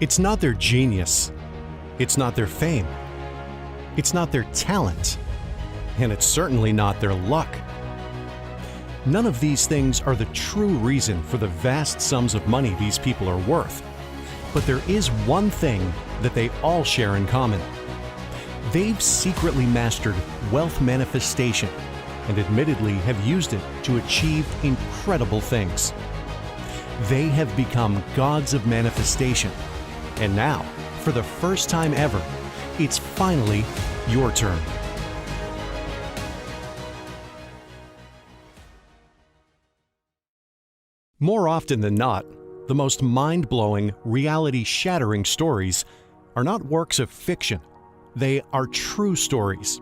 It's not their genius. It's not their fame. It's not their talent. And it's certainly not their luck. None of these things are the true reason for the vast sums of money these people are worth. But there is one thing that they all share in common. They've secretly mastered wealth manifestation and admittedly have used it to achieve incredible things. They have become gods of manifestation. And now, for the first time ever, it's finally your turn. More often than not, the most mind-blowing, reality-shattering stories are not works of fiction. They are true stories.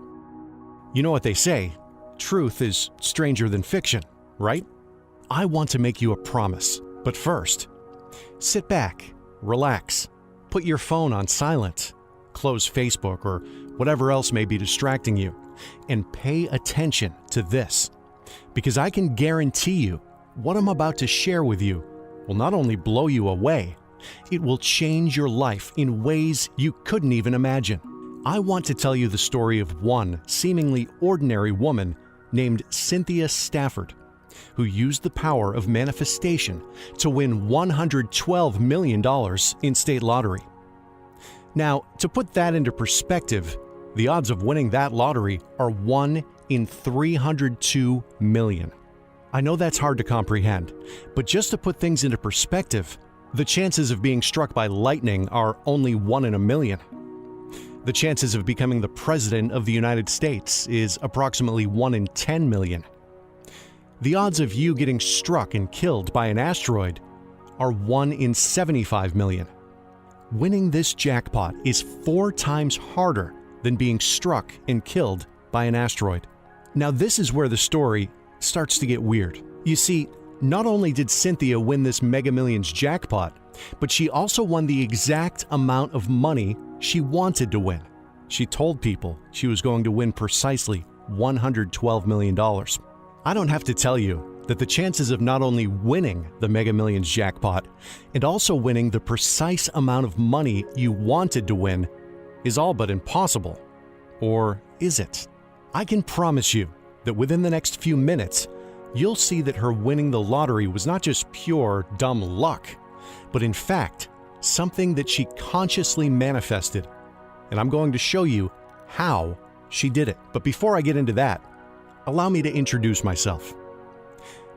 You know what they say, truth is stranger than fiction, right? I want to make you a promise, but first, sit back, relax, put your phone on silent, close Facebook or whatever else may be distracting you, and pay attention to this, because I can guarantee you what I'm about to share with you will not only blow you away, it will change your life in ways you couldn't even imagine. I want to tell you the story of one seemingly ordinary woman named Cynthia Stafferdy, who used the power of manifestation to win $112 million in state lottery. Now, to put that into perspective, the odds of winning that lottery are 1 in 302 million. I know that's hard to comprehend, but just to put things into perspective, the chances of being struck by lightning are only 1 in a million. The chances of becoming the President of the United States is approximately 1 in 10 million. The odds of you getting struck and killed by an asteroid are 1 in 75 million. Winning this jackpot is 4 times harder than being struck and killed by an asteroid. Now, this is where the story starts to get weird. You see, not only did Cynthia win this Mega Millions jackpot, but she also won the exact amount of money she wanted to win. She told people she was going to win precisely $112 million. I don't have to tell you that the chances of not only winning the Mega Millions jackpot and also winning the precise amount of money you wanted to win is all but impossible. Or is it? I can promise you that within the next few minutes, you'll see that her winning the lottery was not just pure dumb luck, but in fact, something that she consciously manifested. And I'm going to show you how she did it. But before I get into that, allow me to introduce myself.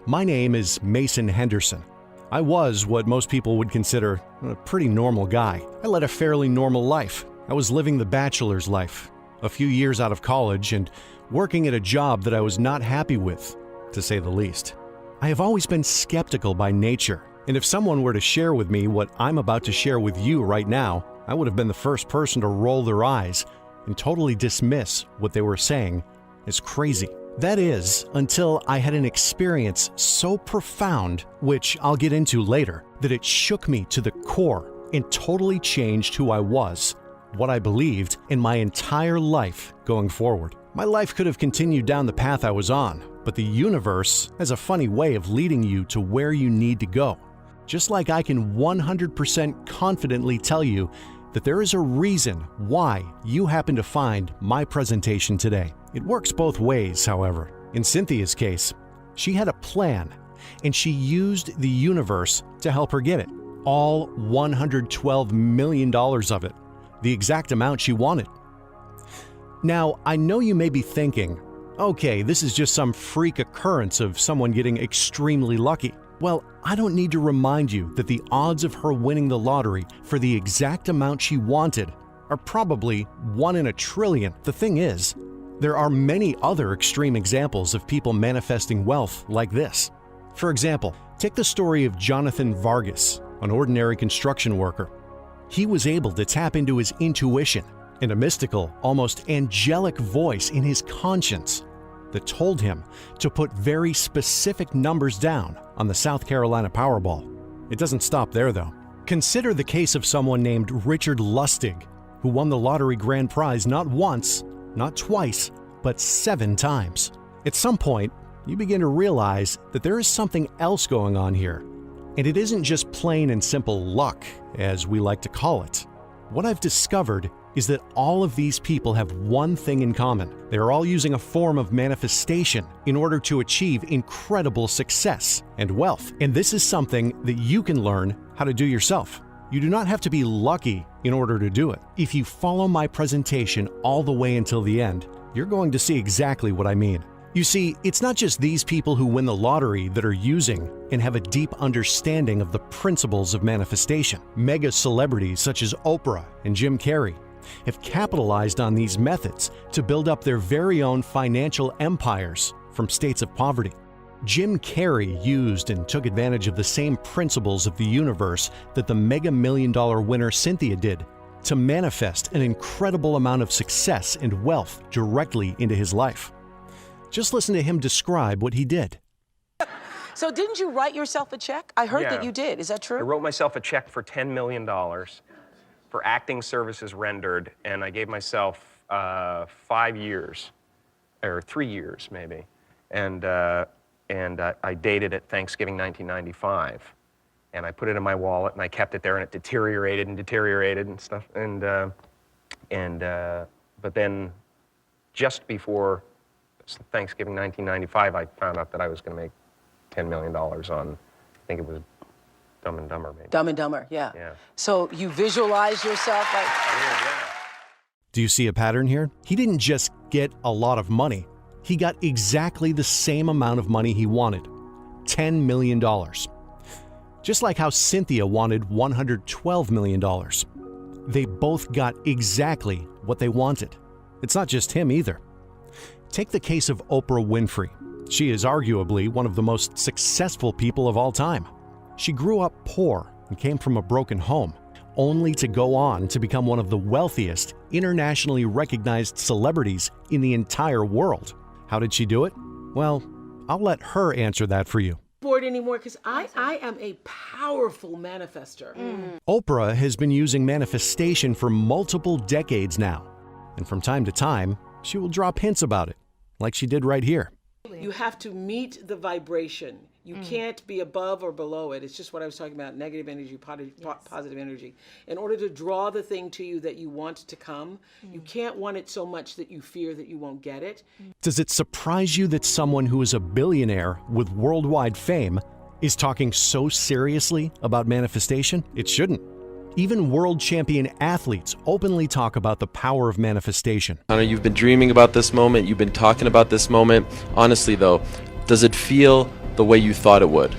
My name is Mason Henderson. I was what most people would consider a pretty normal guy. I led a fairly normal life. I was living the bachelor's life, a few years out of college, and working at a job that I was not happy with, to say the least. I have always been skeptical by nature, and if someone were to share with me what I'm about to share with you right now, I would have been the first person to roll their eyes and totally dismiss what they were saying as crazy. That is, until I had an experience so profound, which I'll get into later, that it shook me to the core and totally changed who I was, what I believed, in my entire life going forward. My life could have continued down the path I was on, but the universe has a funny way of leading you to where you need to go. Just like I can 100% confidently tell you that there is a reason why you happen to find my presentation today. It works both ways, however. In Cynthia's case, she had a plan, and she used the universe to help her get it. All $112 million of it, the exact amount she wanted. Now, I know you may be thinking, okay, this is just some freak occurrence of someone getting extremely lucky. Well, I don't need to remind you that the odds of her winning the lottery for the exact amount she wanted are probably 1 in a trillion. The thing is, there are many other extreme examples of people manifesting wealth like this. For example, take the story of Jonathan Vargas, an ordinary construction worker. He was able to tap into his intuition and a mystical, almost angelic voice in his conscience that told him to put very specific numbers down on the South Carolina Powerball. It doesn't stop there, though. Consider the case of someone named Richard Lustig, who won the lottery grand prize not once, not twice, but 7 times. At some point, you begin to realize that there is something else going on here. And it isn't just plain and simple luck, as we like to call it. What I've discovered is that all of these people have one thing in common. They are all using a form of manifestation in order to achieve incredible success and wealth. And this is something that you can learn how to do yourself. You do not have to be lucky in order to do it. If you follow my presentation all the way until the end, you're going to see exactly what I mean. You see, it's not just these people who win the lottery that are using and have a deep understanding of the principles of manifestation. Mega celebrities such as Oprah and Jim Carrey have capitalized on these methods to build up their very own financial empires from states of poverty. Jim Carrey used and took advantage of the same principles of the universe that the Mega Million-Dollar winner Cynthia did to manifest an incredible amount of success and wealth directly into his life. Just listen to him describe what he did. So didn't you write yourself a check? I heard that you did. Is that true? I wrote myself a check for $10 million for acting services rendered, and I gave myself 5 years, or 3 years maybe. And I dated it Thanksgiving 1995. And I put it in my wallet, and I kept it there, and it deteriorated and stuff. But then just before Thanksgiving 1995, I found out that I was going to make $10 million on, I think it was Dumb and Dumber, maybe. Dumb and Dumber, yeah. So you visualize yourself like... Yeah. Do you see a pattern here? He didn't just get a lot of money. He got exactly the same amount of money he wanted, $10 million. Just like how Cynthia wanted $112 million. They both got exactly what they wanted. It's not just him either. Take the case of Oprah Winfrey. She is arguably one of the most successful people of all time. She grew up poor and came from a broken home, only to go on to become one of the wealthiest, internationally recognized celebrities in the entire world. How did she do it? Well, I'll let her answer that for you. Bored anymore because I am a powerful manifester. Oprah has been using manifestation for multiple decades now, and from time to time, she will drop hints about it, like she did right here. You have to meet the vibration. You can't be above or below it. It's just what I was talking about, negative energy, positive energy. In order to draw the thing to you that you want to come, you can't want it so much that you fear that you won't get it. Does it surprise you that someone who is a billionaire with worldwide fame is talking so seriously about manifestation? It shouldn't. Even world champion athletes openly talk about the power of manifestation. Connor, you've been dreaming about this moment. You've been talking about this moment. Honestly, though, does it feel the way you thought it would?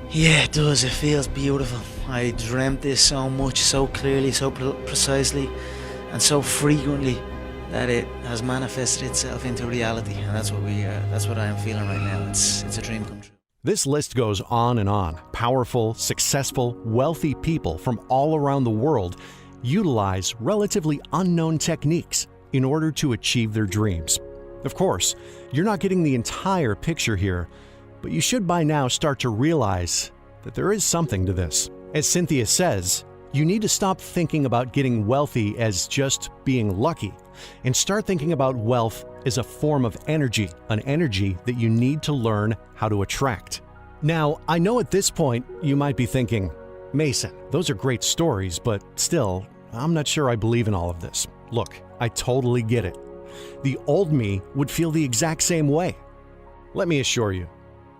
Yeah, it does. It feels beautiful. I dreamt this so much, so clearly, so precisely, and so frequently that it has manifested itself into reality. And that's what I am feeling right now. It's a dream come true. This list goes on and on. Powerful, successful, wealthy people from all around the world utilize relatively unknown techniques in order to achieve their dreams. Of course, you're not getting the entire picture here, but you should by now start to realize that there is something to this. As Cynthia says, you need to stop thinking about getting wealthy as just being lucky and start thinking about wealth as a form of energy, an energy that you need to learn how to attract. Now, I know at this point you might be thinking, Mason, those are great stories, but still, I'm not sure I believe in all of this. Look, I totally get it. The old me would feel the exact same way. Let me assure you,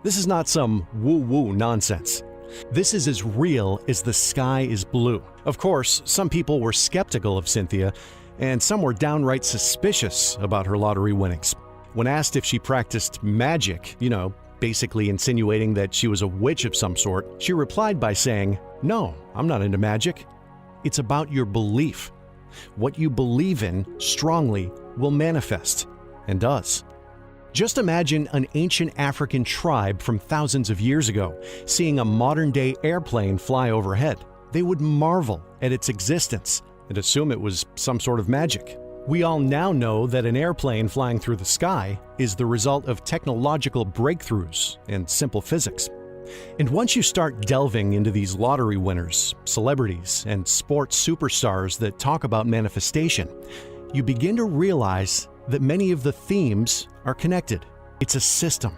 this is not some woo-woo nonsense. This is as real as the sky is blue. Of course, some people were skeptical of Cynthia, and some were downright suspicious about her lottery winnings. When asked if she practiced magic, basically insinuating that she was a witch of some sort, she replied by saying, "No, I'm not into magic. It's about your belief. What you believe in strongly will manifest, and does." Just imagine an ancient African tribe from thousands of years ago seeing a modern-day airplane fly overhead. They would marvel at its existence and assume it was some sort of magic. We all now know that an airplane flying through the sky is the result of technological breakthroughs and simple physics. And once you start delving into these lottery winners, celebrities, and sports superstars that talk about manifestation, you begin to realize that many of the themes are connected. It's a system,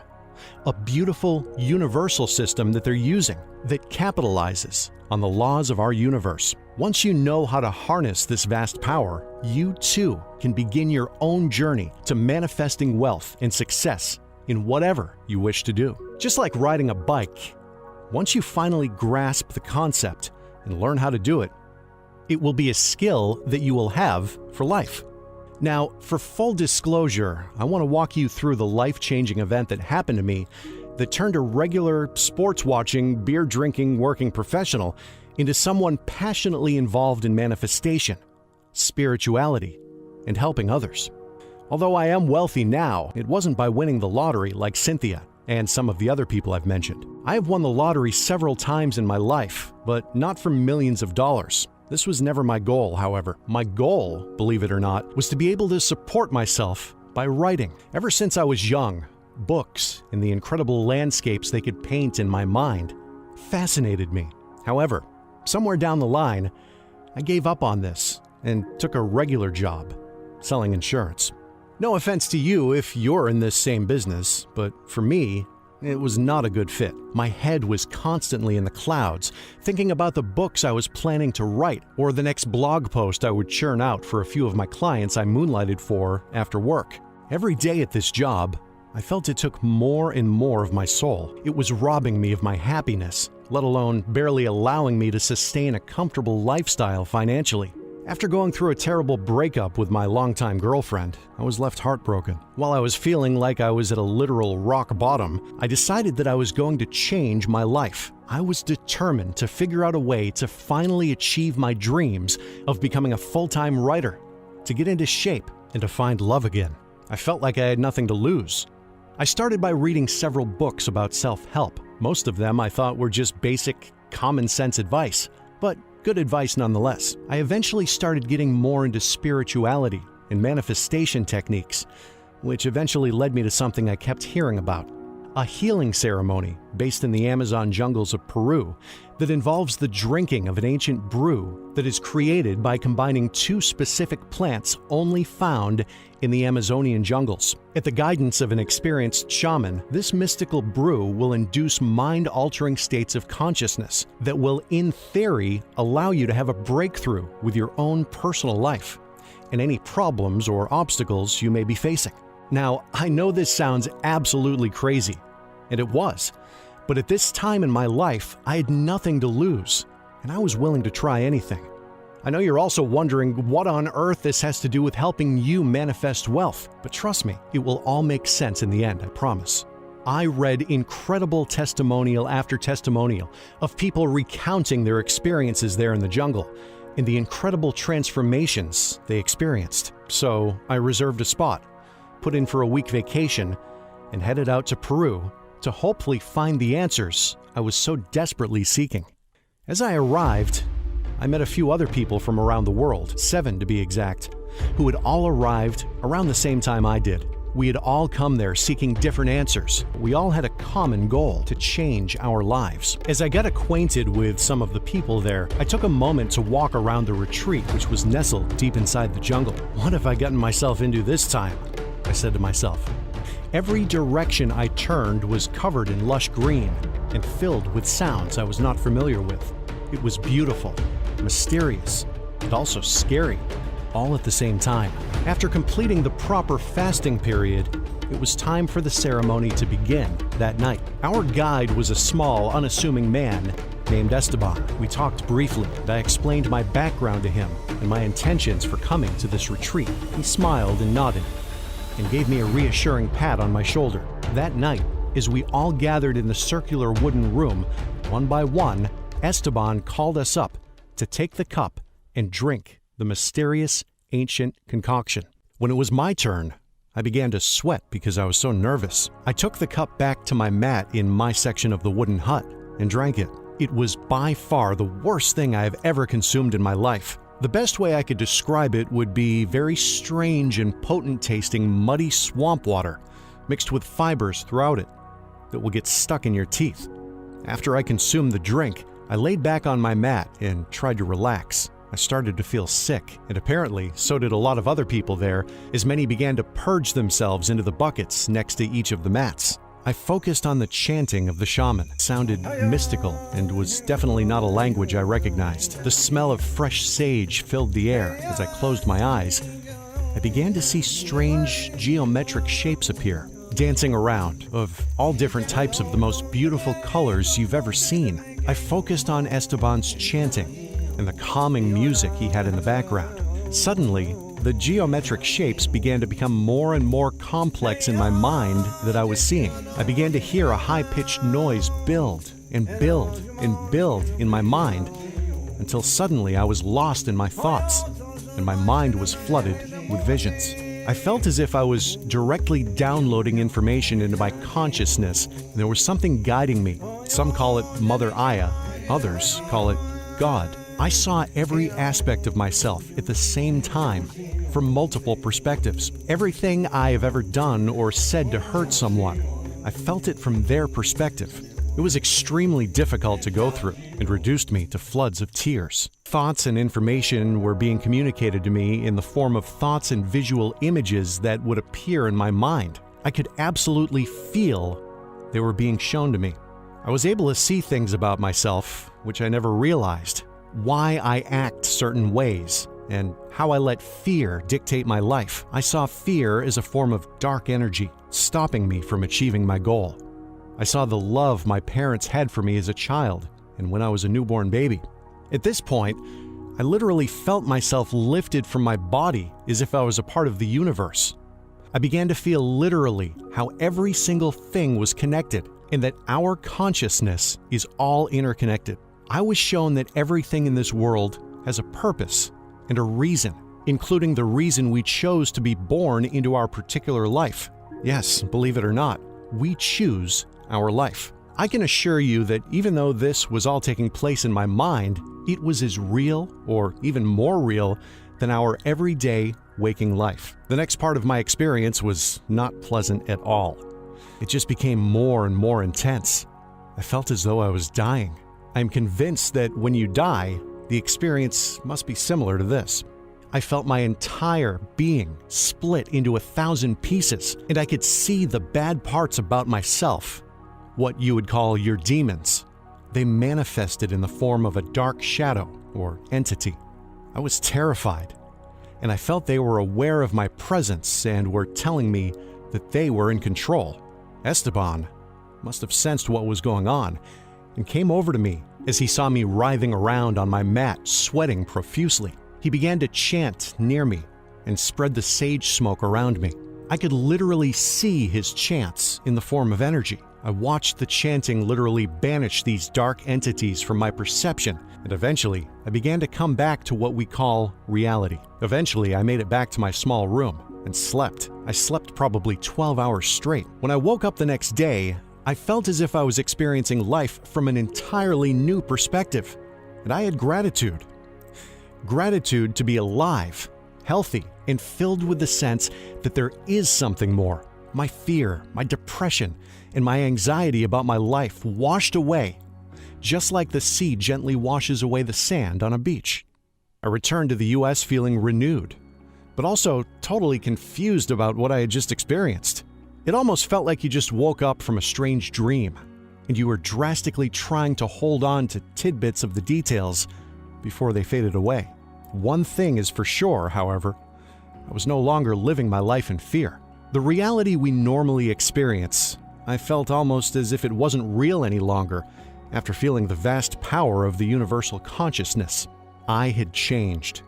a beautiful, universal system that they're using that capitalizes on the laws of our universe. Once you know how to harness this vast power, you too can begin your own journey to manifesting wealth and success in whatever you wish to do. Just like riding a bike, once you finally grasp the concept and learn how to do it, it will be a skill that you will have for life. Now, for full disclosure, I want to walk you through the life-changing event that happened to me that turned a regular sports-watching, beer-drinking working professional into someone passionately involved in manifestation, spirituality, and helping others. Although I am wealthy now, it wasn't by winning the lottery like Cynthia and some of the other people I've mentioned. I have won the lottery several times in my life, but not for millions of dollars. This was never my goal, however. My goal, believe it or not, was to be able to support myself by writing. Ever since I was young, books and the incredible landscapes they could paint in my mind fascinated me. However, somewhere down the line, I gave up on this and took a regular job, selling insurance. No offense to you if you're in this same business, but for me, it was not a good fit. My head was constantly in the clouds, thinking about the books I was planning to write or the next blog post I would churn out for a few of my clients I moonlighted for after work. Every day at this job, I felt it took more and more of my soul. It was robbing me of my happiness, let alone barely allowing me to sustain a comfortable lifestyle financially. After going through a terrible breakup with my longtime girlfriend, I was left heartbroken. While I was feeling like I was at a literal rock bottom, I decided that I was going to change my life. I was determined to figure out a way to finally achieve my dreams of becoming a full-time writer, to get into shape, and to find love again. I felt like I had nothing to lose. I started by reading several books about self-help. Most of them I thought were just basic, common-sense advice, but good advice nonetheless. I eventually started getting more into spirituality and manifestation techniques, which eventually led me to something I kept hearing about. A healing ceremony based in the Amazon jungles of Peru that involves the drinking of an ancient brew that is created by combining two specific plants only found in the Amazonian jungles. At the guidance of an experienced shaman, this mystical brew will induce mind-altering states of consciousness that will, in theory, allow you to have a breakthrough with your own personal life and any problems or obstacles you may be facing. Now, I know this sounds absolutely crazy, and it was, but at this time in my life, I had nothing to lose, and I was willing to try anything. I know you're also wondering what on earth this has to do with helping you manifest wealth, but trust me, it will all make sense in the end, I promise. I read incredible testimonial after testimonial of people recounting their experiences there in the jungle and the incredible transformations they experienced. So I reserved a spot, put in for a week vacation, and headed out to Peru to hopefully find the answers I was so desperately seeking. As I arrived, I met a few other people from around the world, 7 to be exact, who had all arrived around the same time I did. We had all come there seeking different answers. We all had a common goal: to change our lives. As I got acquainted with some of the people there, I took a moment to walk around the retreat, which was nestled deep inside the jungle. What have I gotten myself into this time? I said to myself. Every direction I turned was covered in lush green and filled with sounds I was not familiar with. It was beautiful, mysterious, and also scary, all at the same time. After completing the proper fasting period, it was time for the ceremony to begin that night. Our guide was a small, unassuming man named Esteban. We talked briefly, and I explained my background to him and my intentions for coming to this retreat. He smiled and nodded, and gave me a reassuring pat on my shoulder. That night, as we all gathered in the circular wooden room, one by one, Esteban called us up to take the cup and drink the mysterious ancient concoction. When it was my turn, I began to sweat because I was so nervous. I took the cup back to my mat in my section of the wooden hut and drank it. It was by far the worst thing I have ever consumed in my life. The best way I could describe it would be very strange and potent-tasting muddy swamp water mixed with fibers throughout it that will get stuck in your teeth. After I consumed the drink, I laid back on my mat and tried to relax. I started to feel sick, and apparently so did a lot of other people there, as many began to purge themselves into the buckets next to each of the mats. I focused on the chanting of the shaman. It sounded mystical and was definitely not a language I recognized. The smell of fresh sage filled the air. As I closed my eyes, I began to see strange geometric shapes appear, dancing around, of all different types of the most beautiful colors you've ever seen. I focused on Esteban's chanting and the calming music he had in the background. Suddenly, the geometric shapes began to become more and more complex in my mind that I was seeing. I began to hear a high-pitched noise build and build and build in my mind until suddenly I was lost in my thoughts and my mind was flooded with visions. I felt as if I was directly downloading information into my consciousness, and there was something guiding me. Some call it Mother Aya, others call it God. I saw every aspect of myself at the same time, from multiple perspectives. Everything I have ever done or said to hurt someone, I felt it from their perspective. It was extremely difficult to go through and reduced me to floods of tears. Thoughts and information were being communicated to me in the form of thoughts and visual images that would appear in my mind. I could absolutely feel they were being shown to me. I was able to see things about myself which I never realized. Why I act certain ways, and how I let fear dictate my life. I saw fear as a form of dark energy, stopping me from achieving my goal. I saw the love my parents had for me as a child and when I was a newborn baby. At this point, I literally felt myself lifted from my body as if I was a part of the universe. I began to feel literally how every single thing was connected and that our consciousness is all interconnected. I was shown that everything in this world has a purpose and a reason, including the reason we chose to be born into our particular life. Yes, believe it or not, we choose our life. I can assure you that even though this was all taking place in my mind, it was as real or even more real than our everyday waking life. The next part of my experience was not pleasant at all. It just became more and more intense. I felt as though I was dying. I'm convinced that when you die, the experience must be similar to this. I felt my entire being split into 1,000 pieces, and I could see the bad parts about myself, what you would call your demons. They manifested in the form of a dark shadow or entity. I was terrified, and I felt they were aware of my presence and were telling me that they were in control. Esteban must have sensed what was going on and came over to me as he saw me writhing around on my mat, sweating profusely. He began to chant near me and spread the sage smoke around me. I could literally see his chants in the form of energy. I watched the chanting literally banish these dark entities from my perception, and eventually I began to come back to what we call reality. Eventually I made it back to my small room and slept. I slept probably 12 hours straight. When I woke up the next day, I felt as if I was experiencing life from an entirely new perspective, and I had gratitude. Gratitude to be alive, healthy, and filled with the sense that there is something more. My fear, my depression, and my anxiety about my life washed away, just like the sea gently washes away the sand on a beach. I returned to the U.S. feeling renewed, but also totally confused about what I had just experienced. It almost felt like you just woke up from a strange dream, and you were drastically trying to hold on to tidbits of the details before they faded away. One thing is for sure, however, I was no longer living my life in fear. The reality we normally experience, I felt almost as if it wasn't real any longer after feeling the vast power of the universal consciousness. I had changed.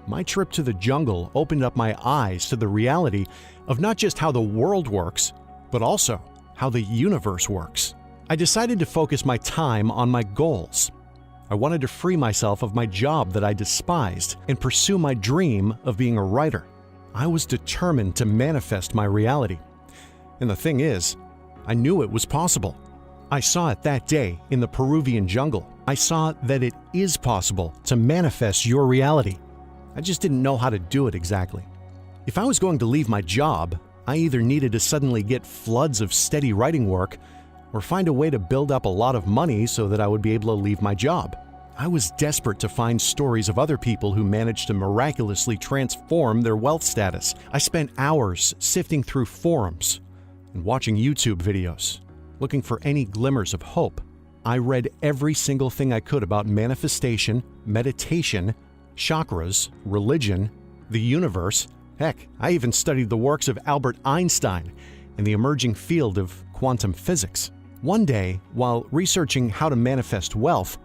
My trip to the jungle opened up my eyes to the reality of not just how the world works, but also how the universe works. I decided to focus my time on my goals. I wanted to free myself of my job that I despised and pursue my dream of being a writer. I was determined to manifest my reality. And the thing is, I knew it was possible. I saw it that day in the Peruvian jungle. I saw that it is possible to manifest your reality. I just didn't know how to do it exactly. If I was going to leave my job, I either needed to suddenly get floods of steady writing work or find a way to build up a lot of money so that I would be able to leave my job. I was desperate to find stories of other people who managed to miraculously transform their wealth status. I spent hours sifting through forums and watching YouTube videos, looking for any glimmers of hope. I read every single thing I could about manifestation, meditation, chakras, religion, the universe. Heck, I even studied the works of Albert Einstein and the emerging field of quantum physics. One day, while researching how to manifest wealth,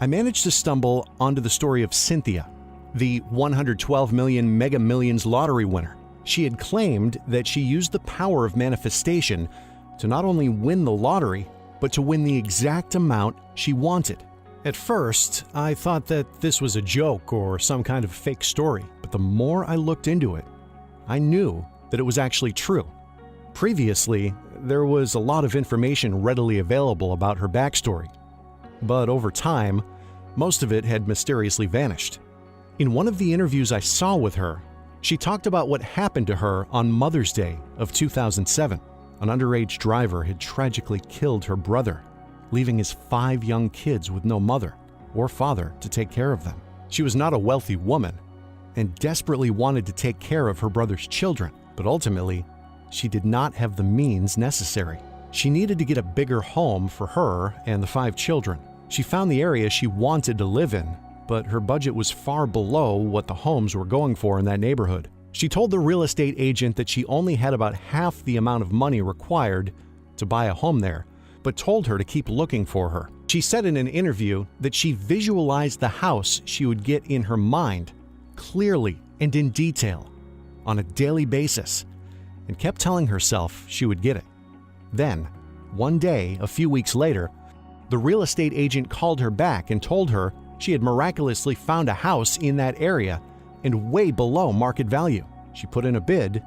I managed to stumble onto the story of Cynthia, the 112 million Mega Millions lottery winner. She had claimed that she used the power of manifestation to not only win the lottery, but to win the exact amount she wanted. At first, I thought that this was a joke or some kind of fake story, but the more I looked into it, I knew that it was actually true. Previously, there was a lot of information readily available about her backstory, but over time, most of it had mysteriously vanished. In one of the interviews I saw with her, she talked about what happened to her on Mother's Day of 2007. An underage driver had tragically killed her brother, leaving his 5 young kids with no mother or father to take care of them. She was not a wealthy woman and desperately wanted to take care of her brother's children, but ultimately, she did not have the means necessary. She needed to get a bigger home for her and the 5 children. She found the area she wanted to live in, but her budget was far below what the homes were going for in that neighborhood. She told the real estate agent that she only had about half the amount of money required to buy a home there, but told her to keep looking for her. She said in an interview that she visualized the house she would get in her mind, clearly and in detail, on a daily basis, and kept telling herself she would get it. Then, one day, a few weeks later, the real estate agent called her back and told her she had miraculously found a house in that area and way below market value. She put in a bid,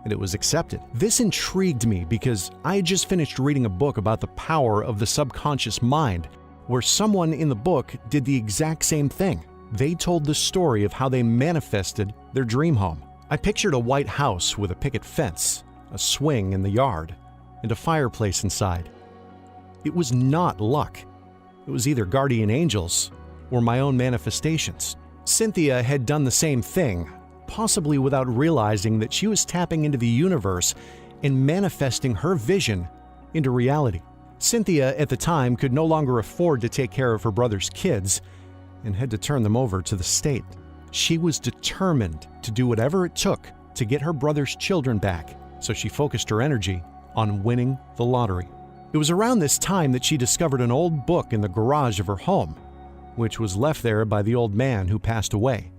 and it was accepted. This intrigued me because I had just finished reading a book about the power of the subconscious mind, where someone in the book did the exact same thing. They told the story of how they manifested their dream home. I pictured a white house with a picket fence, a swing in the yard, and a fireplace inside. It was not luck. It was either guardian angels or my own manifestations. Cynthia had done the same thing, possibly without realizing that she was tapping into the universe and manifesting her vision into reality. Cynthia, at the time, could no longer afford to take care of her brother's kids and had to turn them over to the state. She was determined to do whatever it took to get her brother's children back, so she focused her energy on winning the lottery. It was around this time that she discovered an old book in the garage of her home, which was left there by the old man who passed away.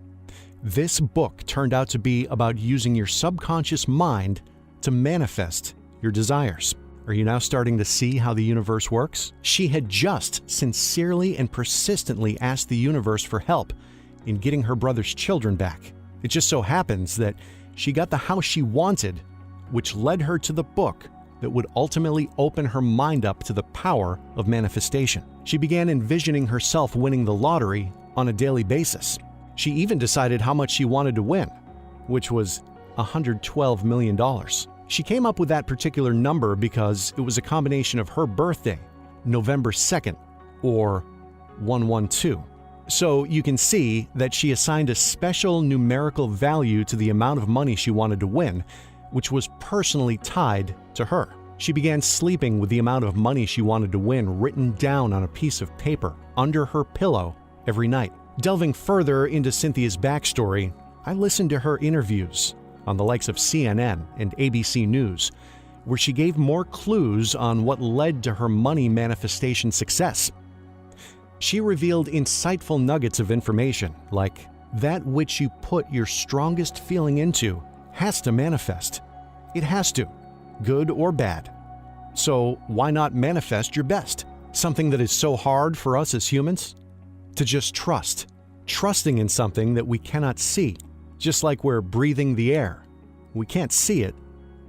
This book turned out to be about using your subconscious mind to manifest your desires. Are you now starting to see how the universe works? She had just sincerely and persistently asked the universe for help in getting her brother's children back. It just so happens that she got the house she wanted, which led her to the book that would ultimately open her mind up to the power of manifestation. She began envisioning herself winning the lottery on a daily basis. She even decided how much she wanted to win, which was $112 million. She came up with that particular number because it was a combination of her birthday, November 2nd, or 112. So you can see that she assigned a special numerical value to the amount of money she wanted to win, which was personally tied to her. She began sleeping with the amount of money she wanted to win written down on a piece of paper under her pillow every night. Delving further into Cynthia's backstory, I listened to her interviews on the likes of CNN and ABC News, where she gave more clues on what led to her money manifestation success. She revealed insightful nuggets of information, like that which you put your strongest feeling into has to manifest. It has to, good or bad. So why not manifest your best? Something that is so hard for us as humans? To just trust. Trusting in something that we cannot see, just like we're breathing the air. We can't see it,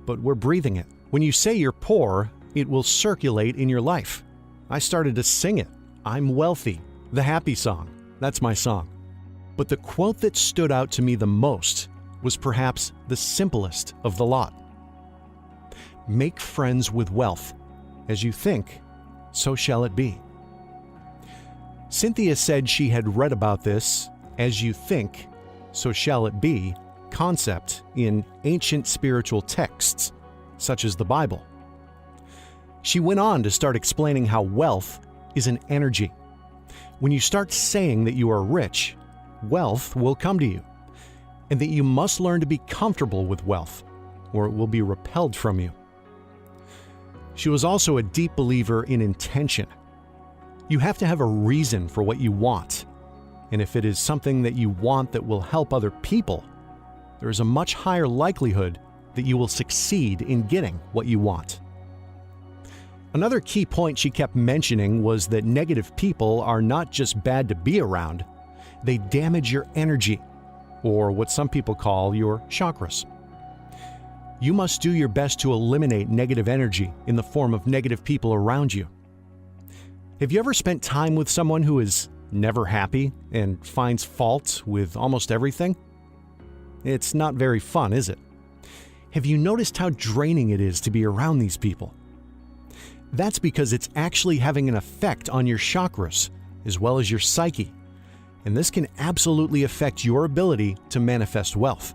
but we're breathing it. When you say you're poor, it will circulate in your life. I started to sing it. I'm wealthy. The happy song. That's my song. But the quote that stood out to me the most was perhaps the simplest of the lot. Make friends with wealth. As you think, so shall it be. Cynthia said she had read about this "as you think, so shall it be" concept in ancient spiritual texts such as the Bible. She went on to start explaining how wealth is an energy. When you start saying that you are rich, wealth will come to you, and that you must learn to be comfortable with wealth, or it will be repelled from you. She was also a deep believer in intention. You have to have a reason for what you want, and if it is something that you want that will help other people, there is a much higher likelihood that you will succeed in getting what you want. Another key point she kept mentioning was that negative people are not just bad to be around, they damage your energy, or what some people call your chakras. You must do your best to eliminate negative energy in the form of negative people around you. Have you ever spent time with someone who is never happy and finds fault with almost everything? It's not very fun, is it? Have you noticed how draining it is to be around these people? That's because it's actually having an effect on your chakras as well as your psyche, and this can absolutely affect your ability to manifest wealth.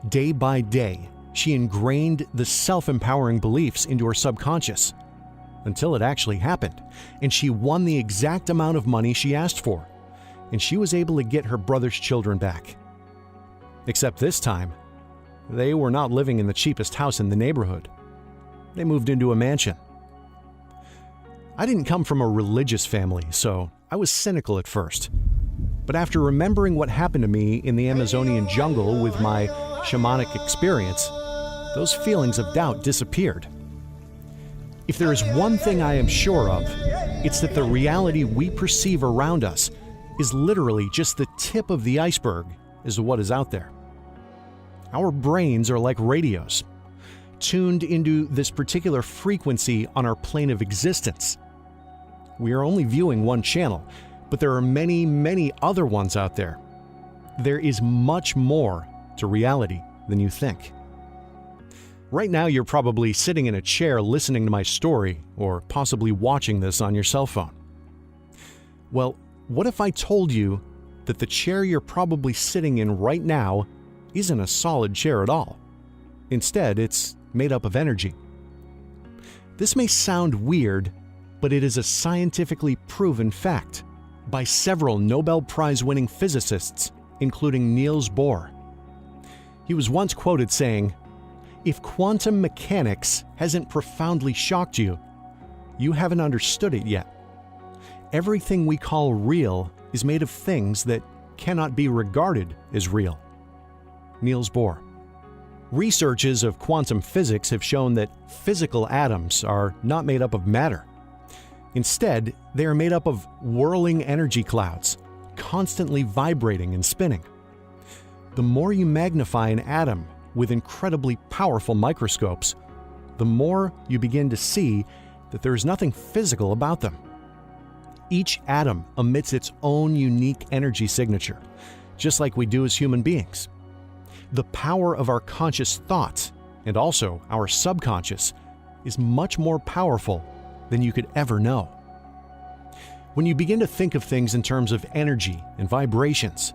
Day by day, she ingrained the self-empowering beliefs into her subconscious until it actually happened, and she won the exact amount of money she asked for, and she was able to get her brother's children back. Except this time, they were not living in the cheapest house in the neighborhood. They moved into a mansion. I didn't come from a religious family, so I was cynical at first. But after remembering what happened to me in the Amazonian jungle with my shamanic experience, those feelings of doubt disappeared. If there is one thing I am sure of, it's that the reality we perceive around us is literally just the tip of the iceberg as to what is out there. Our brains are like radios, tuned into this particular frequency on our plane of existence. We are only viewing one channel, but there are many, many other ones out there. There is much more to reality than you think. Right now, you're probably sitting in a chair listening to my story, or possibly watching this on your cell phone. Well, what if I told you that the chair you're probably sitting in right now isn't a solid chair at all? Instead, it's made up of energy. This may sound weird, but it is a scientifically proven fact by several Nobel Prize-winning physicists, including Niels Bohr. He was once quoted saying, "If quantum mechanics hasn't profoundly shocked you, you haven't understood it yet. Everything we call real is made of things that cannot be regarded as real." Niels Bohr. Researches of quantum physics have shown that physical atoms are not made up of matter. Instead, they are made up of whirling energy clouds, constantly vibrating and spinning. The more you magnify an atom with incredibly powerful microscopes, the more you begin to see that there is nothing physical about them. Each atom emits its own unique energy signature, just like we do as human beings. The power of our conscious thoughts, and also our subconscious, is much more powerful than you could ever know. When you begin to think of things in terms of energy and vibrations,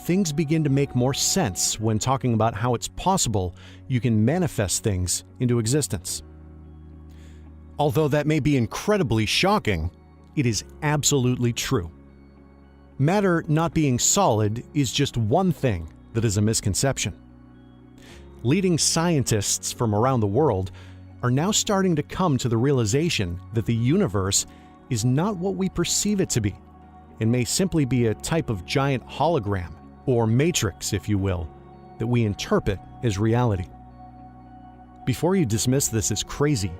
things begin to make more sense when talking about how it's possible you can manifest things into existence. Although that may be incredibly shocking, it is absolutely true. Matter not being solid is just one thing that is a misconception. Leading scientists from around the world are now starting to come to the realization that the universe is not what we perceive it to be, and may simply be a type of giant hologram, or matrix, if you will, that we interpret as reality. Before you dismiss this as crazy,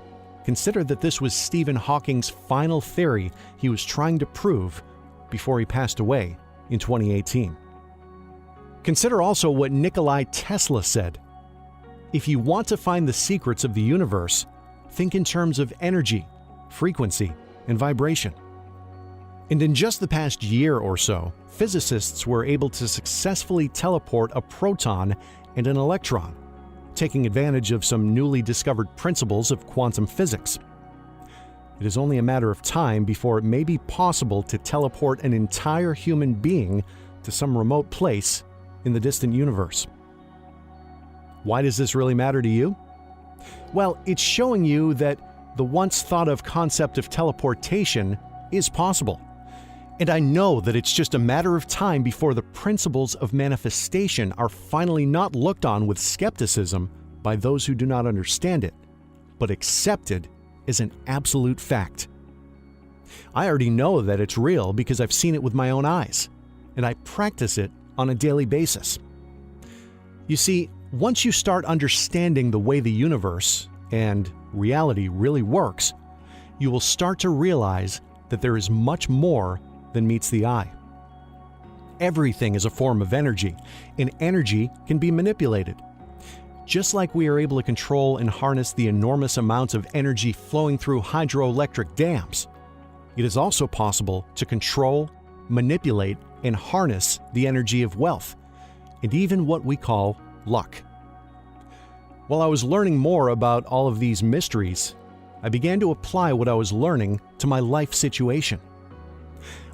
consider that this was Stephen Hawking's final theory he was trying to prove before he passed away in 2018. Consider also what Nikola Tesla said. If you want to find the secrets of the universe, think in terms of energy, frequency, and vibration. And in just the past year or so, physicists were able to successfully teleport a proton and an electron, taking advantage of some newly discovered principles of quantum physics. It is only a matter of time before it may be possible to teleport an entire human being to some remote place in the distant universe. Why does this really matter to you? Well, it's showing you that the once thought of concept of teleportation is possible. And I know that it's just a matter of time before the principles of manifestation are finally not looked on with skepticism by those who do not understand it, but accepted as an absolute fact. I already know that it's real because I've seen it with my own eyes, and I practice it on a daily basis. You see, once you start understanding the way the universe and reality really works, you will start to realize that there is much more than meets the eye. Everything is a form of energy, and energy can be manipulated. Just like we are able to control and harness the enormous amounts of energy flowing through hydroelectric dams, it is also possible to control, manipulate, and harness the energy of wealth, and even what we call luck. While I was learning more about all of these mysteries, I began to apply what I was learning to my life situation.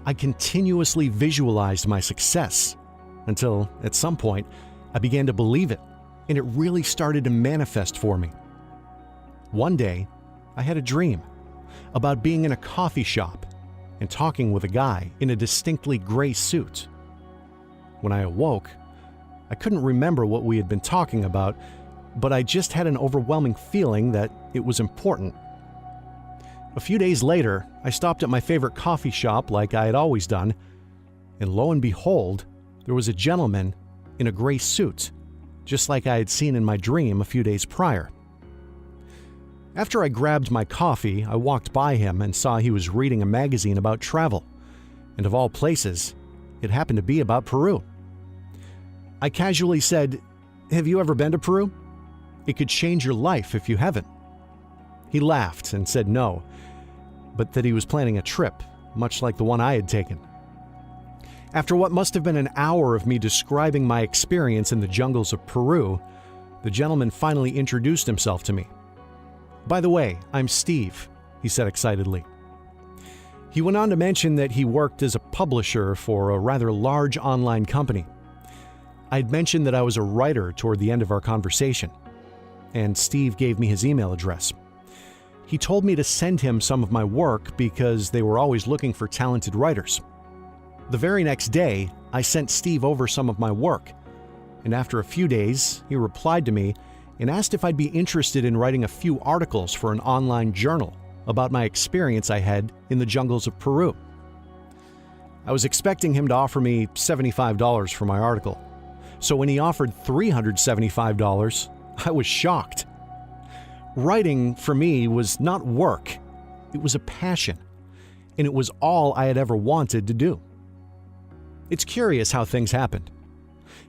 I continuously visualized my success until, at some point, I began to believe it, and it really started to manifest for me. One day, I had a dream about being in a coffee shop and talking with a guy in a distinctly gray suit. When I awoke, I couldn't remember what we had been talking about, but I just had an overwhelming feeling that it was important. A few days later, I stopped at my favorite coffee shop like I had always done, and lo and behold, there was a gentleman in a gray suit, just like I had seen in my dream a few days prior. After I grabbed my coffee, I walked by him and saw he was reading a magazine about travel, and of all places, it happened to be about Peru. I casually said, "Have you ever been to Peru? It could change your life if you haven't." He laughed and said no, but that he was planning a trip, much like the one I had taken. After what must have been an hour of me describing my experience in the jungles of Peru, the gentleman finally introduced himself to me. "By the way, I'm Steve," he said excitedly. He went on to mention that he worked as a publisher for a rather large online company. I'd mentioned that I was a writer toward the end of our conversation, and Steve gave me his email address. He told me to send him some of my work because they were always looking for talented writers. The very next day, I sent Steve over some of my work, and after a few days, he replied to me and asked if I'd be interested in writing a few articles for an online journal about my experience I had in the jungles of Peru. I was expecting him to offer me $75 for my article, so when he offered $375, I was shocked. Writing, for me, was not work. It was a passion, and it was all I had ever wanted to do. It's curious how things happened.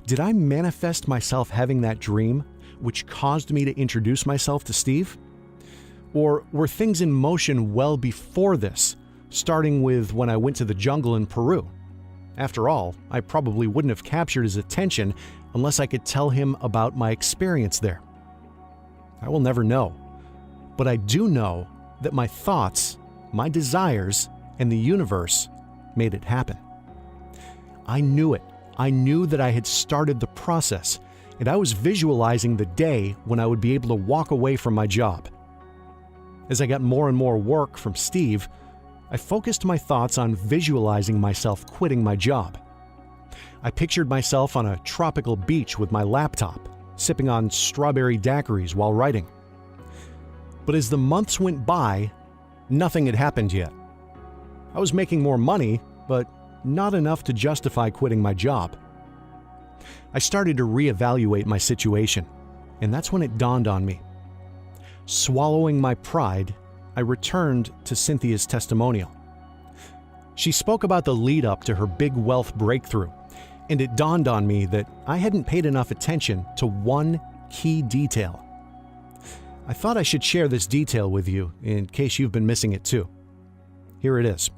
Did I manifest myself having that dream, which caused me to introduce myself to Steve? Or were things in motion well before this, starting with when I went to the jungle in Peru? After all, I probably wouldn't have captured his attention unless I could tell him about my experience there. I will never know, but I do know that my thoughts, my desires, and the universe made it happen. I knew it. I knew that I had started the process, and I was visualizing the day when I would be able to walk away from my job. As I got more and more work from Steve, I focused my thoughts on visualizing myself quitting my job. I pictured myself on a tropical beach with my laptop, sipping on strawberry daiquiris while writing. But as the months went by, nothing had happened yet. I was making more money, but not enough to justify quitting my job. I started to reevaluate my situation, and that's when it dawned on me. Swallowing my pride, I returned to Cynthia's testimonial. She spoke about the lead up to her big wealth breakthrough, and it dawned on me that I hadn't paid enough attention to one key detail. I thought I should share this detail with you in case you've been missing it too. Here it is.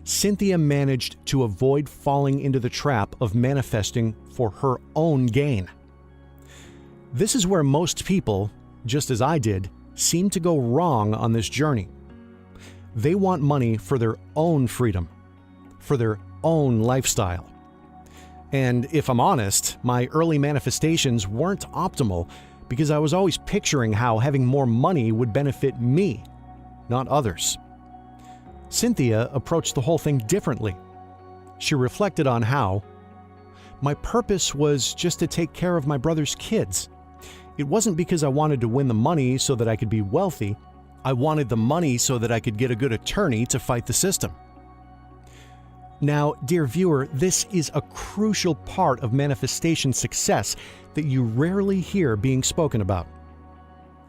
Cynthia managed to avoid falling into the trap of manifesting for her own gain. This is where most people, just as I did, seem to go wrong on this journey. They want money for their own freedom, for their own lifestyle. And if I'm honest, my early manifestations weren't optimal because I was always picturing how having more money would benefit me, not others. Cynthia approached the whole thing differently. She reflected on how my purpose was just to take care of my brother's kids. It wasn't because I wanted to win the money so that I could be wealthy. I wanted the money so that I could get a good attorney to fight the system. Now, dear viewer, this is a crucial part of manifestation success that you rarely hear being spoken about.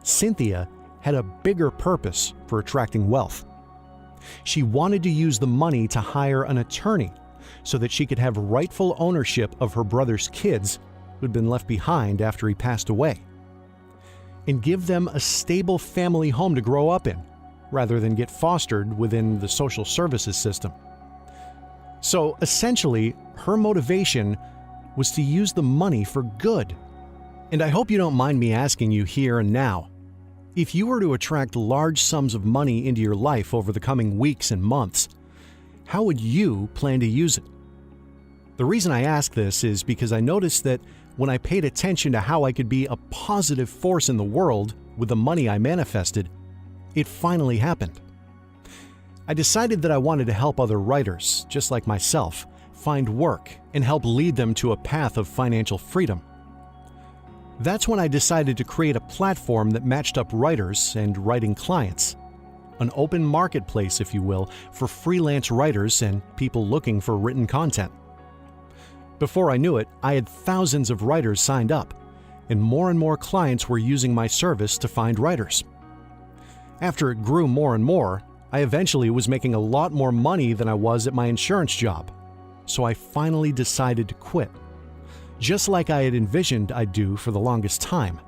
Cynthia had a bigger purpose for attracting wealth. She wanted to use the money to hire an attorney so that she could have rightful ownership of her brother's kids who'd been left behind after he passed away, and give them a stable family home to grow up in, rather than get fostered within the social services system. So essentially, her motivation was to use the money for good. And I hope you don't mind me asking you here and now, if you were to attract large sums of money into your life over the coming weeks and months, how would you plan to use it? The reason I ask this is because I noticed that when I paid attention to how I could be a positive force in the world with the money I manifested, it finally happened. I decided that I wanted to help other writers, just like myself, find work and help lead them to a path of financial freedom. That's when I decided to create a platform that matched up writers and writing clients. An open marketplace, if you will, for freelance writers and people looking for written content. Before I knew it, I had thousands of writers signed up, and more clients were using my service to find writers. After it grew more and more, I eventually was making a lot more money than I was at my insurance job, so I finally decided to quit, just like I had envisioned I'd do for the longest time.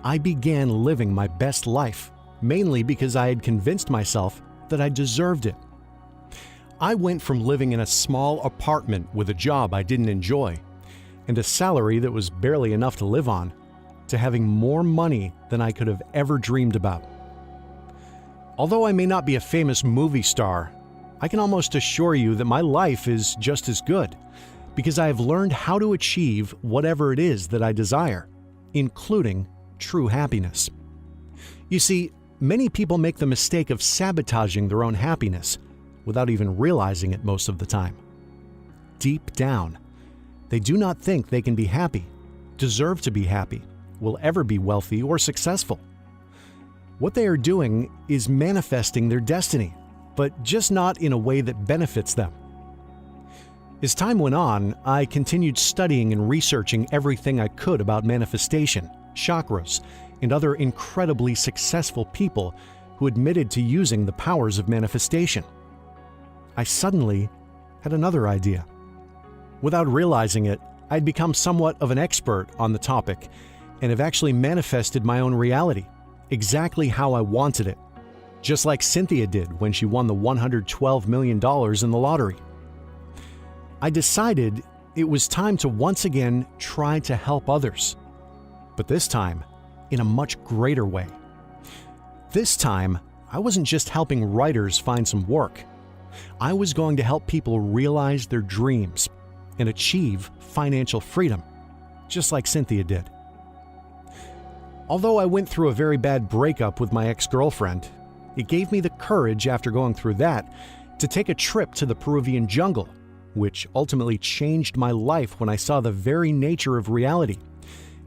I began living my best life, mainly because I had convinced myself that I deserved it. I went from living in a small apartment with a job I didn't enjoy and a salary that was barely enough to live on, to having more money than I could have ever dreamed about. Although I may not be a famous movie star, I can almost assure you that my life is just as good, because I have learned how to achieve whatever it is that I desire, including true happiness. You see, many people make the mistake of sabotaging their own happiness without even realizing it most of the time. Deep down, they do not think they can be happy, deserve to be happy, will ever be wealthy or successful. What they are doing is manifesting their destiny, but just not in a way that benefits them. As time went on, I continued studying and researching everything I could about manifestation, chakras, and other incredibly successful people who admitted to using the powers of manifestation. I suddenly had another idea. Without realizing it, I'd become somewhat of an expert on the topic and have actually manifested my own reality, exactly how I wanted it, just like Cynthia did when she won the $112 million in the lottery. I decided it was time to once again try to help others, but this time in a much greater way. This time, I wasn't just helping writers find some work. I was going to help people realize their dreams and achieve financial freedom, just like Cynthia did. Although I went through a very bad breakup with my ex-girlfriend, it gave me the courage after going through that to take a trip to the Peruvian jungle, which ultimately changed my life when I saw the very nature of reality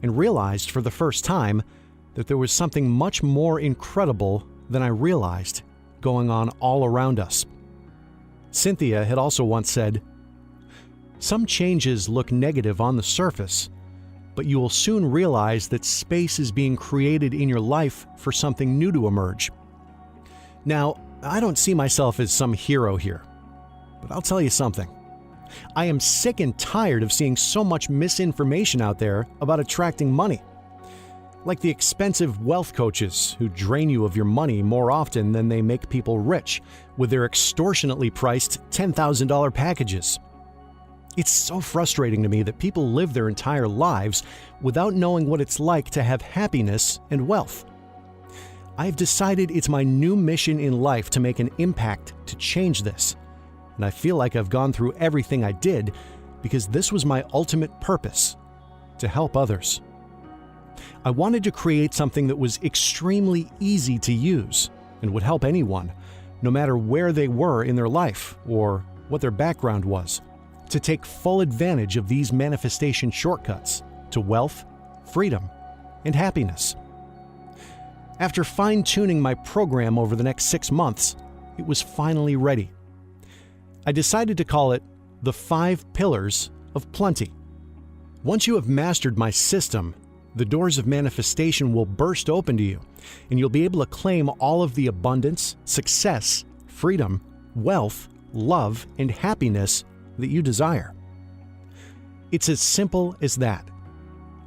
and realized for the first time that there was something much more incredible than I realized going on all around us. Cynthia had also once said, "Some changes look negative on the surface, but you will soon realize that space is being created in your life for something new to emerge." Now, I don't see myself as some hero here, but I'll tell you something. I am sick and tired of seeing so much misinformation out there about attracting money. Like the expensive wealth coaches who drain you of your money more often than they make people rich with their extortionately priced $10,000 packages. It's so frustrating to me that people live their entire lives without knowing what it's like to have happiness and wealth. I've decided it's my new mission in life to make an impact to change this, and I feel like I've gone through everything I did because this was my ultimate purpose, to help others. I wanted to create something that was extremely easy to use and would help anyone, no matter where they were in their life or what their background was, to take full advantage of these manifestation shortcuts to wealth, freedom, and happiness. After fine-tuning my program over the next 6 months, it was finally ready. I decided to call it the 5 Pillars of Plenty. Once you have mastered my system, the doors of manifestation will burst open to you, and you'll be able to claim all of the abundance, success, freedom, wealth, love, and happiness that you desire. It's as simple as that.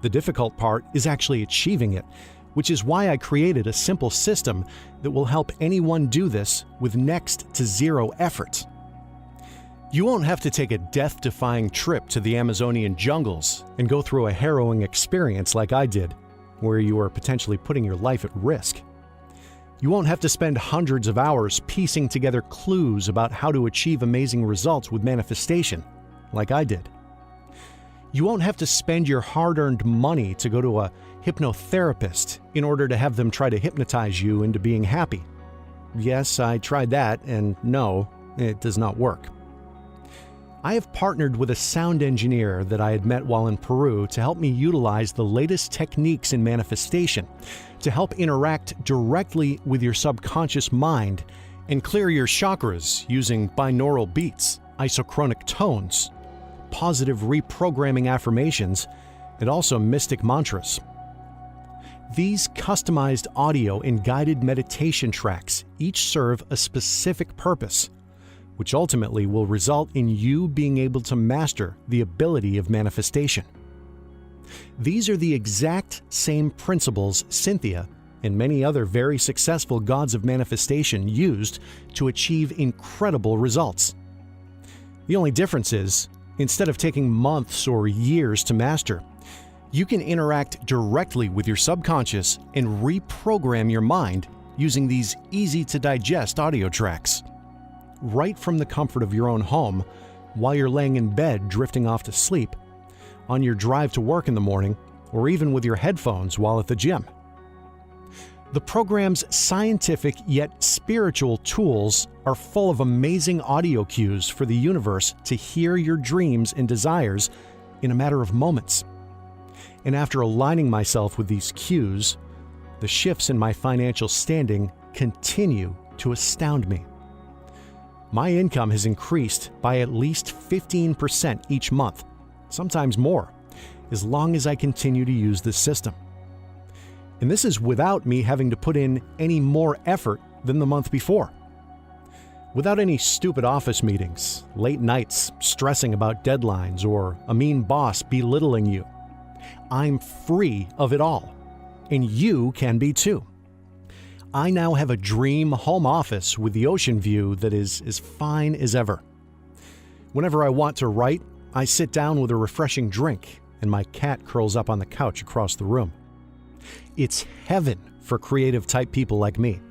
The difficult part is actually achieving it, which is why I created a simple system that will help anyone do this with next to zero effort. You won't have to take a death-defying trip to the Amazonian jungles and go through a harrowing experience like I did, where you are potentially putting your life at risk. You won't have to spend hundreds of hours piecing together clues about how to achieve amazing results with manifestation, like I did. You won't have to spend your hard-earned money to go to a hypnotherapist in order to have them try to hypnotize you into being happy. Yes, I tried that, and no, it does not work. I have partnered with a sound engineer that I had met while in Peru to help me utilize the latest techniques in manifestation to help interact directly with your subconscious mind and clear your chakras using binaural beats, isochronic tones, positive reprogramming affirmations, and also mystic mantras. These customized audio and guided meditation tracks each serve a specific purpose, which ultimately will result in you being able to master the ability of manifestation. These are the exact same principles Cynthia and many other very successful gods of manifestation used to achieve incredible results. The only difference is, instead of taking months or years to master, you can interact directly with your subconscious and reprogram your mind using these easy-to-digest audio tracks. Right from the comfort of your own home, while you're laying in bed drifting off to sleep, on your drive to work in the morning, or even with your headphones while at the gym. The program's scientific yet spiritual tools are full of amazing audio cues for the universe to hear your dreams and desires in a matter of moments. And after aligning myself with these cues, the shifts in my financial standing continue to astound me. My income has increased by at least 15% each month, sometimes more, as long as I continue to use this system. And this is without me having to put in any more effort than the month before. Without any stupid office meetings, late nights stressing about deadlines, or a mean boss belittling you. I'm free of it all, and you can be too. I now have a dream home office with the ocean view that is as fine as ever. Whenever I want to write, I sit down with a refreshing drink, and my cat curls up on the couch across the room. It's heaven for creative-type people like me.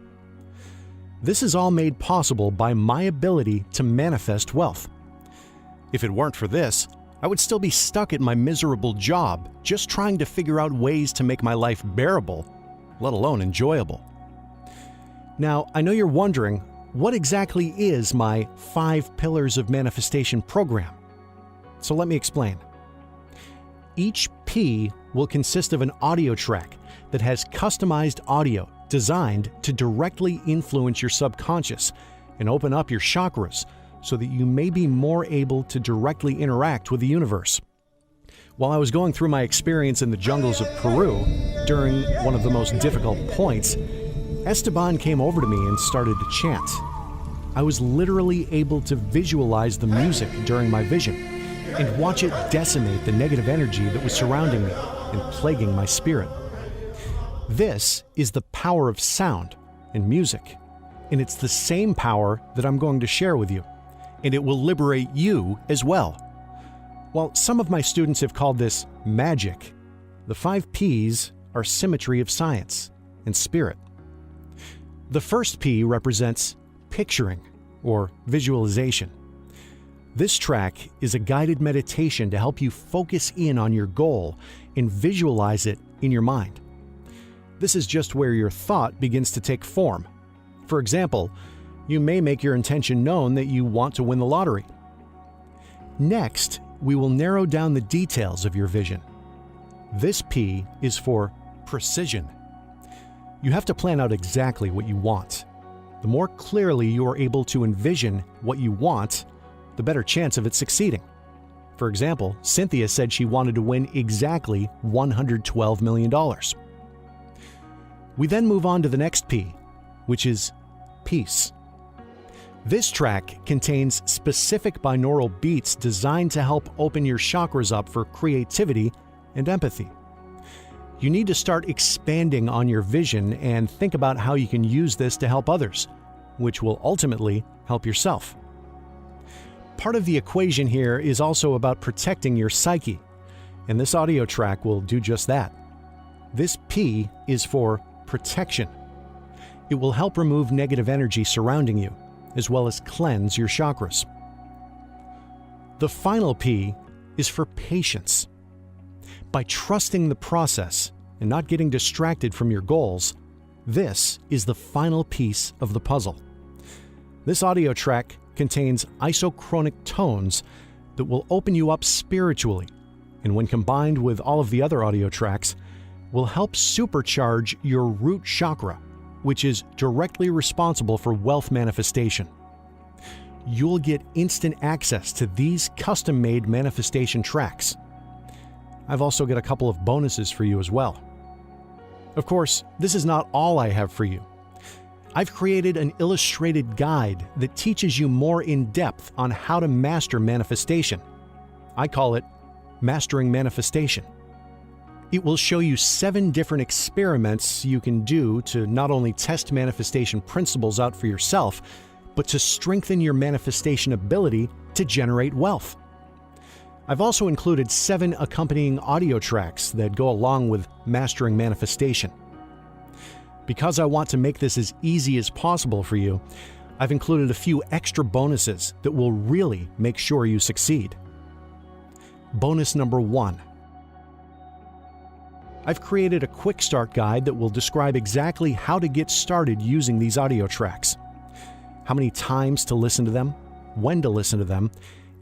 This is all made possible by my ability to manifest wealth. If it weren't for this, I would still be stuck at my miserable job, just trying to figure out ways to make my life bearable, let alone enjoyable. Now, I know you're wondering, what exactly is my 5 Pillars of Manifestation program? So let me explain. Each P will consist of an audio track that has customized audio designed to directly influence your subconscious and open up your chakras so that you may be more able to directly interact with the universe. While I was going through my experience in the jungles of Peru, during one of the most difficult points, Esteban came over to me and started to chant. I was literally able to visualize the music during my vision and watch it decimate the negative energy that was surrounding me and plaguing my spirit. This is the power of sound and music, and it's the same power that I'm going to share with you, and it will liberate you as well. While some of my students have called this magic, the 5 P's are symmetry of science and spirit. The first P represents picturing or visualization. This track is a guided meditation to help you focus in on your goal and visualize it in your mind. This is just where your thought begins to take form. For example, you may make your intention known that you want to win the lottery. Next, we will narrow down the details of your vision. This P is for precision. You have to plan out exactly what you want. The more clearly you are able to envision what you want, the better chance of it succeeding. For example, Cynthia said she wanted to win exactly $112 million. We then move on to the next P, which is peace. This track contains specific binaural beats designed to help open your chakras up for creativity and empathy. You need to start expanding on your vision and think about how you can use this to help others, which will ultimately help yourself. Part of the equation here is also about protecting your psyche, and this audio track will do just that. This P is for protection. It will help remove negative energy surrounding you, as well as cleanse your chakras. The final P is for patience. By trusting the process and not getting distracted from your goals, this is the final piece of the puzzle. This audio track contains isochronic tones that will open you up spiritually, and when combined with all of the other audio tracks, will help supercharge your root chakra, which is directly responsible for wealth manifestation. You'll get instant access to these custom-made manifestation tracks. I've also got a couple of bonuses for you as well. Of course, this is not all I have for you. I've created an illustrated guide that teaches you more in depth on how to master manifestation. I call it Mastering Manifestation. It will show you 7 different experiments you can do to not only test manifestation principles out for yourself, but to strengthen your manifestation ability to generate wealth. I've also included 7 accompanying audio tracks that go along with mastering manifestation. Because I want to make this as easy as possible for you, I've included a few extra bonuses that will really make sure you succeed. Bonus number 1. I've created a quick start guide that will describe exactly how to get started using these audio tracks, how many times to listen to them, when to listen to them,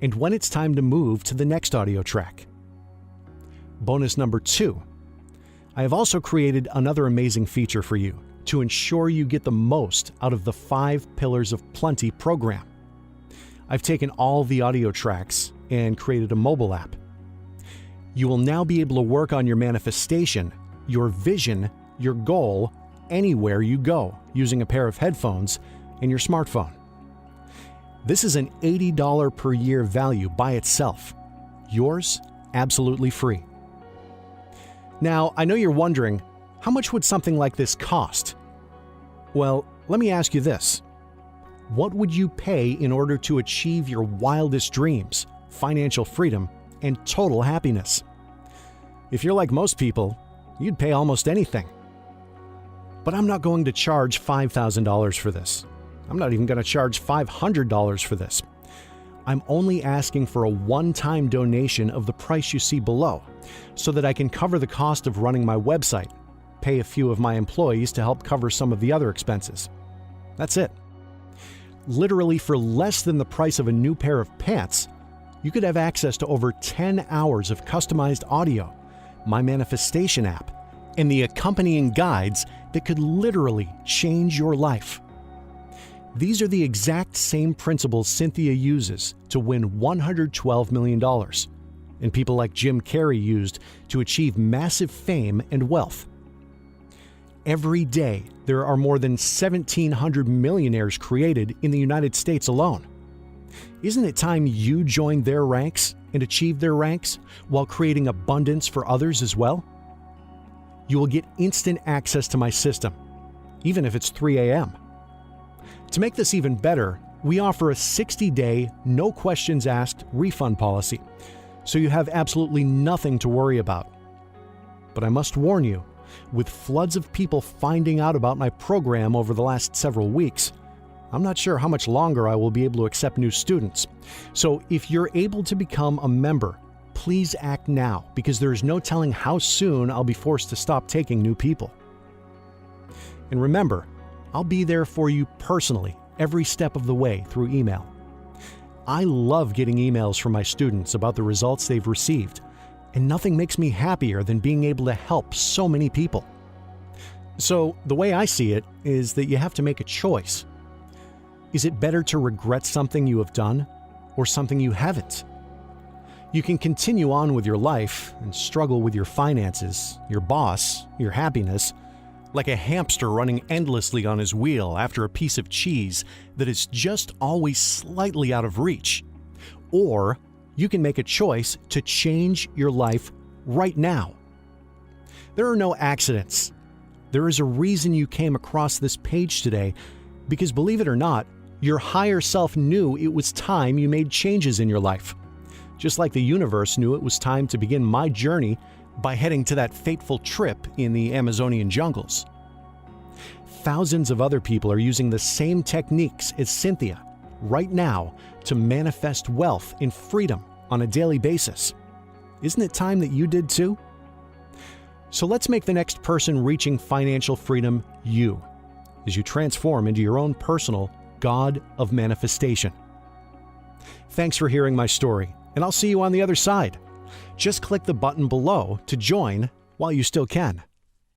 and when it's time to move to the next audio track. Bonus number 2. I have also created another amazing feature for you to ensure you get the most out of the 5 Pillars of Plenty program. I've taken all the audio tracks and created a mobile app. You will now be able to work on your manifestation, your vision, your goal, anywhere you go using a pair of headphones and your smartphone. This is an $80 per year value by itself. Yours, absolutely free. Now, I know you're wondering, how much would something like this cost? Well, let me ask you this. What would you pay in order to achieve your wildest dreams, financial freedom, and total happiness? If you're like most people, you'd pay almost anything. But I'm not going to charge $5,000 for this. I'm not even going to charge $500 for this. I'm only asking for a one-time donation of the price you see below, so that I can cover the cost of running my website, pay a few of my employees to help cover some of the other expenses. That's it. Literally for less than the price of a new pair of pants, you could have access to over 10 hours of customized audio, my manifestation app, and the accompanying guides that could literally change your life. These are the exact same principles Cynthia uses to win $112 million, and people like Jim Carrey used to achieve massive fame and wealth. Every day, there are more than 1,700 millionaires created in the United States alone. Isn't it time you joined their ranks and achieved their ranks while creating abundance for others as well? You will get instant access to my system, even if it's 3 a.m. To make this even better, we offer a 60-day, no questions asked refund policy, so you have absolutely nothing to worry about. But I must warn you, with floods of people finding out about my program over the last several weeks, I'm not sure how much longer I will be able to accept new students. So if you're able to become a member, Please act now, because there is no telling how soon I'll be forced to stop taking new people. And remember, I'll be there for you personally every step of the way through email. I love getting emails from my students about the results they've received, and nothing makes me happier than being able to help so many people. So the way I see it is that you have to make a choice. Is it better to regret something you have done or something you haven't? You can continue on with your life and struggle with your finances, your boss, your happiness, like a hamster running endlessly on his wheel after a piece of cheese that is just always slightly out of reach. Or you can make a choice to change your life right now. There are no accidents. There is a reason you came across this page today, because believe it or not, your higher self knew it was time you made changes in your life. Just like the universe knew it was time to begin my journey by heading to that fateful trip in the Amazonian jungles. Thousands of other people are using the same techniques as Cynthia right now to manifest wealth and freedom on a daily basis. Isn't it time that you did too? So let's make the next person reaching financial freedom you, as you transform into your own personal God of manifestation. Thanks for hearing my story, and I'll see you on the other side. Just click the button below to join while you still can.